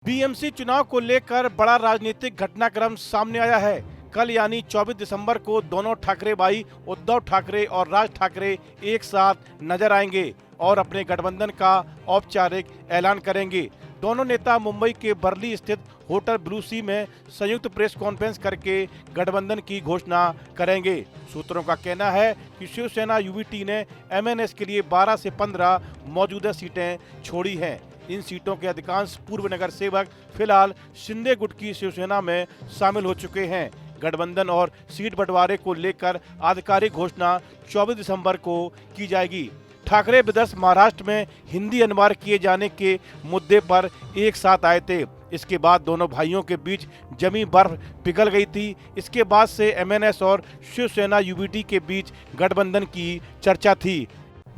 BMC चुनाव को लेकर बड़ा राजनीतिक घटनाक्रम सामने आया है। कल यानी 24 दिसंबर को दोनों ठाकरे भाई उद्धव ठाकरे और राज ठाकरे एक साथ नजर आएंगे और अपने गठबंधन का औपचारिक ऐलान करेंगे। दोनों नेता मुंबई के बर्ली स्थित होटल ब्लू सी में संयुक्त प्रेस कॉन्फ्रेंस करके गठबंधन की घोषणा करेंगे। सूत्रों का कहना है कि शिवसेना यूबीटी ने एमएनएस के लिए 12 से 15 मौजूदा सीटें छोड़ी हैं। इन सीटों के अधिकांश पूर्व नगर सेवक फिलहाल शिंदे गुट की शिवसेना में शामिल हो चुके हैं। गठबंधन और सीट बंटवारे को लेकर आधिकारिक घोषणा 24 दिसंबर को की जाएगी। ठाकरे ब्रदर्स महाराष्ट्र में हिंदी अनिवार्य किए जाने के मुद्दे पर एक साथ आए थे। इसके बाद दोनों भाइयों के बीच जमी बर्फ पिघल गई थी। इसके बाद से एमएनएस और शिवसेना यूबीटी के बीच गठबंधन की चर्चा थी।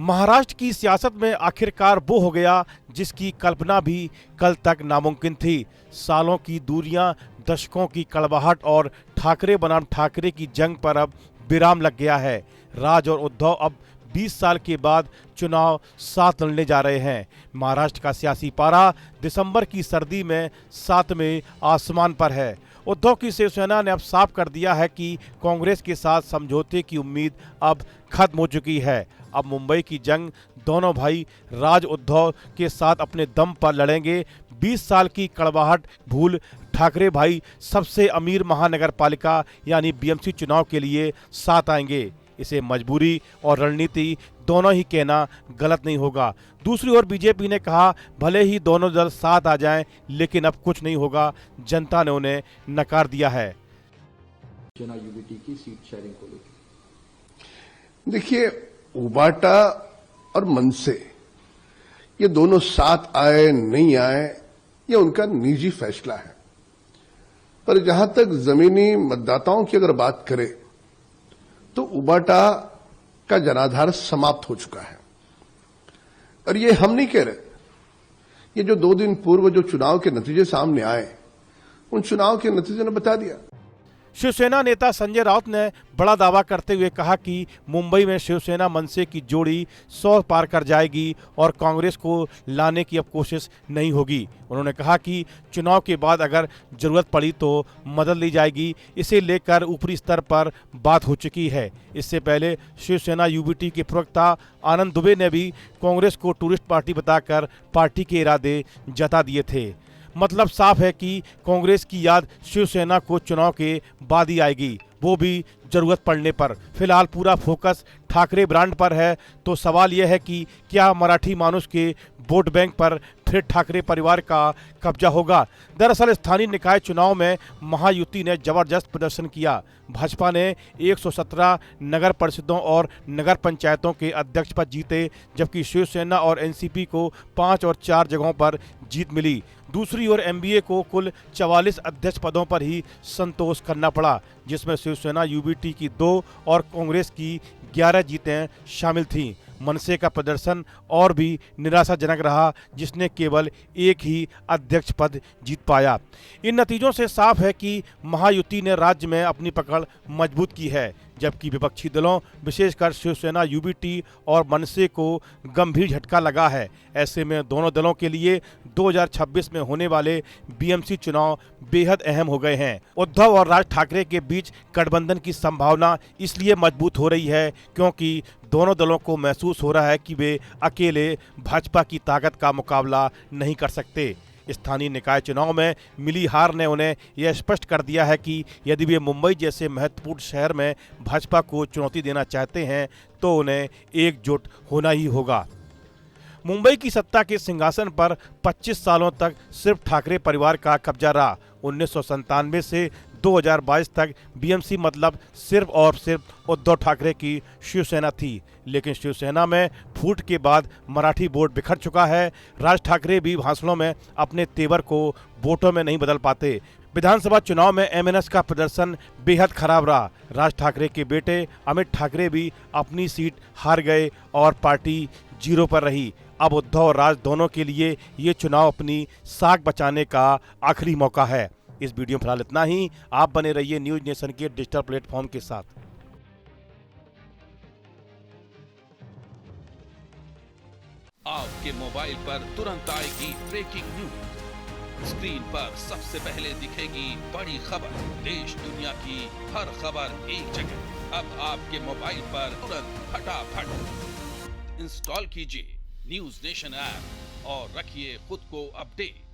महाराष्ट्र की सियासत में आखिरकार वो हो गया जिसकी कल्पना भी कल तक नामुमकिन थी। सालों की दूरियां, दशकों की कड़वाहट और ठाकरे बनाम ठाकरे की जंग पर अब विराम लग गया है। राज और उद्धव अब 20 साल के बाद चुनाव साथ लड़ने जा रहे हैं। महाराष्ट्र का सियासी पारा दिसंबर की सर्दी में 7वें आसमान पर है। उद्धव की शिवसेना ने अब साफ कर दिया है कि कांग्रेस के साथ समझौते की उम्मीद अब खत्म हो चुकी है। अब मुंबई की जंग दोनों भाई राज उद्धव के साथ अपने दम पर लड़ेंगे। 20 साल की कड़वाहट भूल ठाकरे भाई सबसे अमीर महानगरपालिका यानी बीएमसी चुनाव के लिए साथ आएंगे। इसे मजबूरी और रणनीति दोनों ही कहना गलत नहीं होगा। दूसरी ओर बीजेपी ने कहा भले ही दोनों दल साथ आ जाएं, लेकिन अब कुछ नहीं होगा। जनता ने उन्हें नकार दिया है। यूबीटी की सीट शेयरिंग को लेकर देखिए, उबाटा और मनसे ये दोनों साथ आए नहीं आए ये उनका निजी फैसला है, पर जहां तक जमीनी मतदाताओं की अगर बात करें तो उबाटा का जनाधार समाप्त हो चुका है। और ये हम नहीं कह रहे, ये जो 2 दिन पूर्व जो चुनाव के नतीजे सामने आए उन चुनाव के नतीजों ने बता दिया। शिवसेना नेता संजय राउत ने बड़ा दावा करते हुए कहा कि मुंबई में शिवसेना मनसे की जोड़ी 100 पार कर जाएगी और कांग्रेस को लाने की अब कोशिश नहीं होगी। उन्होंने कहा कि चुनाव के बाद अगर जरूरत पड़ी तो मदद ली जाएगी। इसे लेकर ऊपरी स्तर पर बात हो चुकी है। इससे पहले शिवसेना यूबीटी के प्रवक्ता आनंद दुबे ने भी कांग्रेस को टूरिस्ट पार्टी बताकर पार्टी के इरादे जता दिए थे। मतलब साफ है कि कांग्रेस की याद शिवसेना को चुनाव के बाद ही आएगी, वो भी जरूरत पड़ने पर। फिलहाल पूरा फोकस ठाकरे ब्रांड पर है। तो सवाल यह है कि क्या मराठी मानुष के वोट बैंक पर फिर ठाकरे परिवार का कब्जा होगा। दरअसल स्थानीय निकाय चुनाव में महायुति ने जबरदस्त प्रदर्शन किया। भाजपा ने 117 नगर परिषदों और नगर पंचायतों के अध्यक्ष पद जीते, जबकि शिवसेना और एनसीपी को 5 और 4 जगहों पर जीत मिली। दूसरी ओर एमबीए को कुल 44 अध्यक्ष पदों पर ही संतोष करना पड़ा, जिसमें शिवसेना यूबीटी की 2 और कांग्रेस की 11 जीतें शामिल थीं। मनसे का प्रदर्शन और भी निराशाजनक रहा, जिसने केवल एक ही अध्यक्ष पद जीत पाया। इन नतीजों से साफ है कि महायुति ने राज्य में अपनी पकड़ मजबूत की है, जबकि विपक्षी दलों विशेषकर शिवसेना यूबीटी और मनसे को गंभीर झटका लगा है। ऐसे में दोनों दलों के लिए 2026 में होने वाले बीएमसी चुनाव बेहद अहम हो गए हैं। उद्धव और राज ठाकरे के बीच गठबंधन की संभावना इसलिए मजबूत हो रही है क्योंकि दोनों दलों को महसूस हो रहा है कि वे अकेले भाजपा की ताकत का मुकाबला नहीं कर सकते। स्थानीय निकाय चुनाव में मिली हार ने उन्हें यह स्पष्ट कर दिया है कि यदि वे मुंबई जैसे महत्वपूर्ण शहर में भाजपा को चुनौती देना चाहते हैं तो उन्हें एकजुट होना ही होगा। मुंबई की सत्ता के सिंहासन पर 25 सालों तक सिर्फ ठाकरे परिवार का कब्जा रहा। 1997 से 2022 तक बीएमसी मतलब सिर्फ और सिर्फ उद्धव ठाकरे की शिवसेना थी। लेकिन शिवसेना में फूट के बाद मराठी वोट बिखर चुका है। राज ठाकरे भी भाषणों में अपने तेवर को वोटों में नहीं बदल पाते। विधानसभा चुनाव में एमएनएस का प्रदर्शन बेहद खराब रहा। राज ठाकरे के बेटे अमित ठाकरे भी अपनी सीट हार गए और पार्टी 0 पर रही। अब उद्धव और राज दोनों के लिए ये चुनाव अपनी साख बचाने का आखिरी मौका है। इस वीडियो में फिलहाल इतना ही। आप बने रहिए न्यूज नेशन के डिजिटल प्लेटफॉर्म के साथ। आपके मोबाइल पर तुरंत आएगी ब्रेकिंग न्यूज। स्क्रीन पर सबसे पहले दिखेगी बड़ी खबर, देश दुनिया की हर खबर एक जगह। अब आपके मोबाइल पर तुरंत फटाफट इंस्टॉल कीजिए न्यूज नेशन ऐप और रखिए खुद को अपडेट।